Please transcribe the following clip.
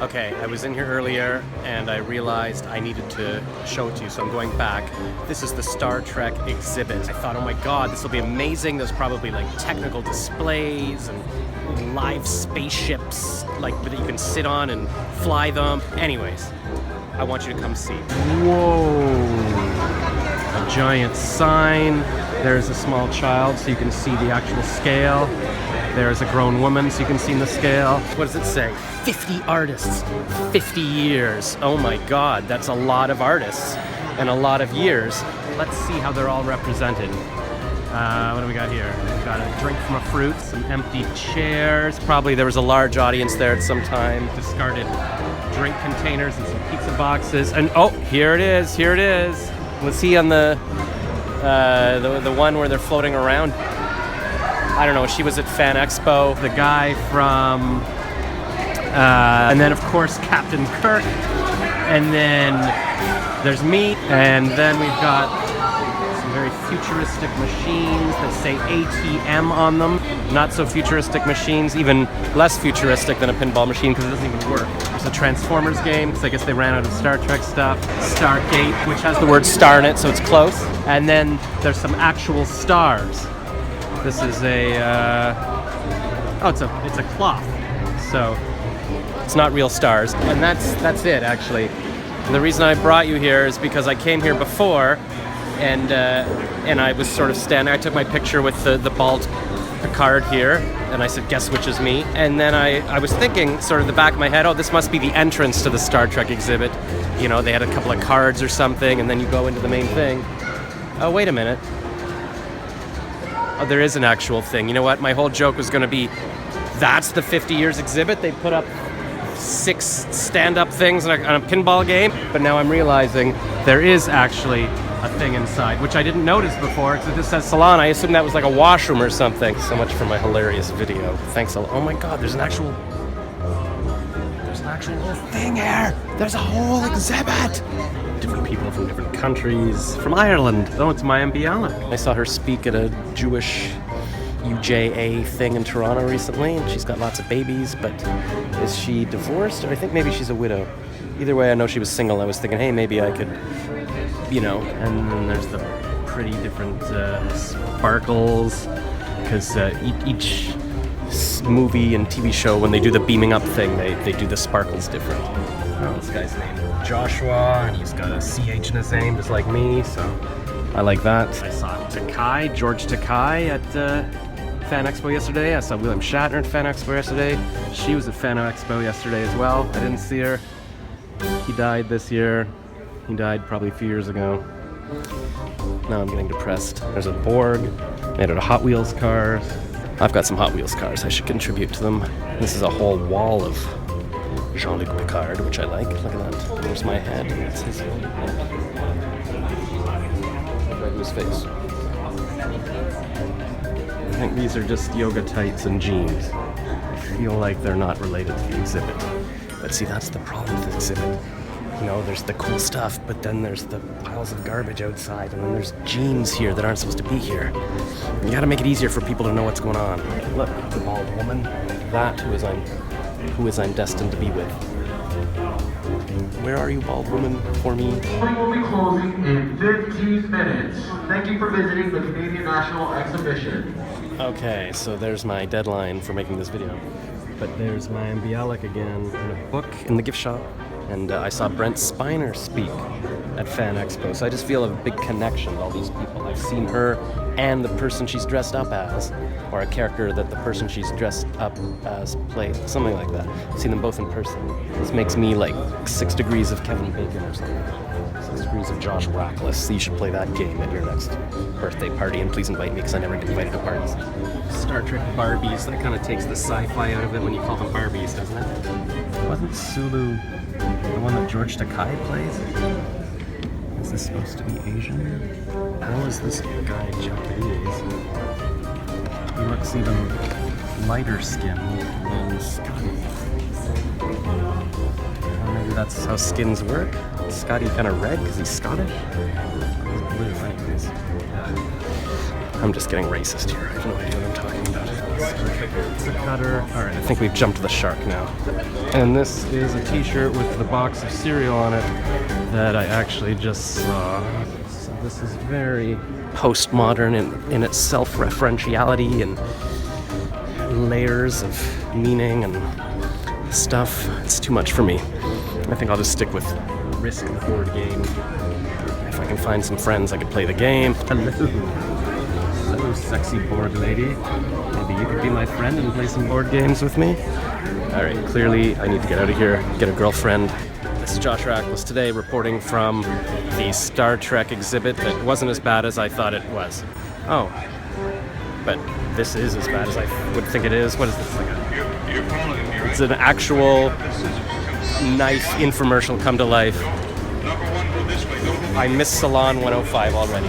Okay, I was in here earlier and I realized I needed to show it to you, so I'm going back. This is the Star Trek exhibit. I thought, oh my god, this will be amazing. There's probably like technical displays and live spaceships like that you can sit on and fly them. Anyways, I want you to come see. Whoa! A giant sign. There's a small child so you can see the actual scale. There's a grown woman so you can see the scale. What does it say? 50 artists, 50 years. Oh my god, that's a lot of artists and a lot of years. Let's see how they're all represented. What do we got here? We've got a drink from a fruit, some empty chairs. Probably there was a large audience there at some time. Discarded drink containers and some pizza boxes. And oh, here it is, here it is. Was he on the one where they're floating around? I don't know, she was at Fan Expo. The guy from, and then of course Captain Kirk, and then there's me, and then we've got some very futuristic machines that say ATM on them. Not so futuristic machines, even less futuristic than a pinball machine because it doesn't even work. There's a Transformers game, because I guess they ran out of Star Trek stuff. Stargate, which has the word star in it, so it's close. And then there's some actual stars. This is a, it's a cloth, so it's not real stars. And that's it, actually. And the reason I brought you here is because I came here before, and I was sort of standing. I took my picture with the bald Picard here, and I said, guess which is me? And then I was thinking, sort of the back of my head, oh, this must be the entrance to the Star Trek exhibit. You know, they had a couple of cards or something, and then you go into the main thing. Oh, wait a minute. Oh, there is an actual thing. You know what? My whole joke was going to be, that's the 50 years exhibit. They put up 6 stand-up things on a pinball game. But now I'm realizing there is actually a thing inside, which I didn't notice before because it just says salon. I assumed that was like a washroom or something. So much for my hilarious video. Thanks a lot. Oh my god, there's an actual whole thing here. There's a whole exhibit. Different people from different countries. From Ireland. Oh, it's Mayim Bialik. I saw her speak at a Jewish UJA thing in Toronto recently, and she's got lots of babies, but is she divorced? Or I think maybe she's a widow. Either way, I know she was single. I was thinking, hey, maybe I could, you know. And then there's the pretty different sparkles, because each movie and TV show, when they do the beaming up thing, they do the sparkles different. Oh, this guy's named Joshua, and he's got a CH in his name, just like me, so I like that. I saw George Takei at Fan Expo yesterday. I saw William Shatner at Fan Expo yesterday. She was at Fan Expo yesterday as well. I didn't see her. He died this year. He died probably a few years ago. Now I'm getting depressed. There's a Borg made out of Hot Wheels cars. I've got some Hot Wheels cars. I should contribute to them. This is a whole wall of Jean-Luc Picard, which I like. Look at that. There's my head. It's his head. Right to his face. I think these are just yoga tights and jeans. I feel like they're not related to the exhibit. But see, that's the problem with the exhibit. You know, there's the cool stuff, but then there's the piles of garbage outside, and then there's jeans here that aren't supposed to be here. You gotta make it easier for people to know what's going on. Look, the bald woman. That who is I'm destined to be with. Where are you, bald woman, for me? We'll be closing in 15 minutes. Thank you for visiting the Canadian National Exhibition. Okay, so there's my deadline for making this video. But there's Mayim Bialik again in a book in the gift shop. And I saw Brent Spiner speak at Fan Expo, so I just feel a big connection to all these people. I've seen her and the person she's dressed up as, or a character that the person she's dressed up as plays, something like that. I've seen them both in person. This makes me like 6 degrees of Kevin Bacon or something. 6 degrees of Josh Rackless. So you should play that game at your next birthday party, and please invite me because I never get invited to parties. Star Trek Barbies, that kind of takes the sci-fi out of it when you call them Barbies, doesn't it? Wasn't Sulu the one that George Takei plays? Is this supposed to be Asian? How is this guy Japanese? He looks even lighter skinned than Scotty. Maybe that's how skins work. Is Scotty kind of red because he's Scottish? His blue anyways. I'm just getting racist here. I have no idea what I'm talking about. It's a cutter. Alright, I think we've jumped the shark now. And this is a t-shirt with the box of cereal on it that I actually just saw. So this is very postmodern in its self-referentiality and layers of meaning and stuff. It's too much for me. I think I'll just stick with Risk the board game. If I can find some friends, I could play the game. Hello. Hello, sexy board lady. Maybe you could be my friend and play some board games with me? Alright, clearly I need to get out of here, get a girlfriend. This is Josh Rackless today, reporting from the Star Trek exhibit that wasn't as bad as I thought it was. Oh. But this is as bad as I would think it is. What is this? It's an actual knife infomercial come to life. I miss Salon 105 already.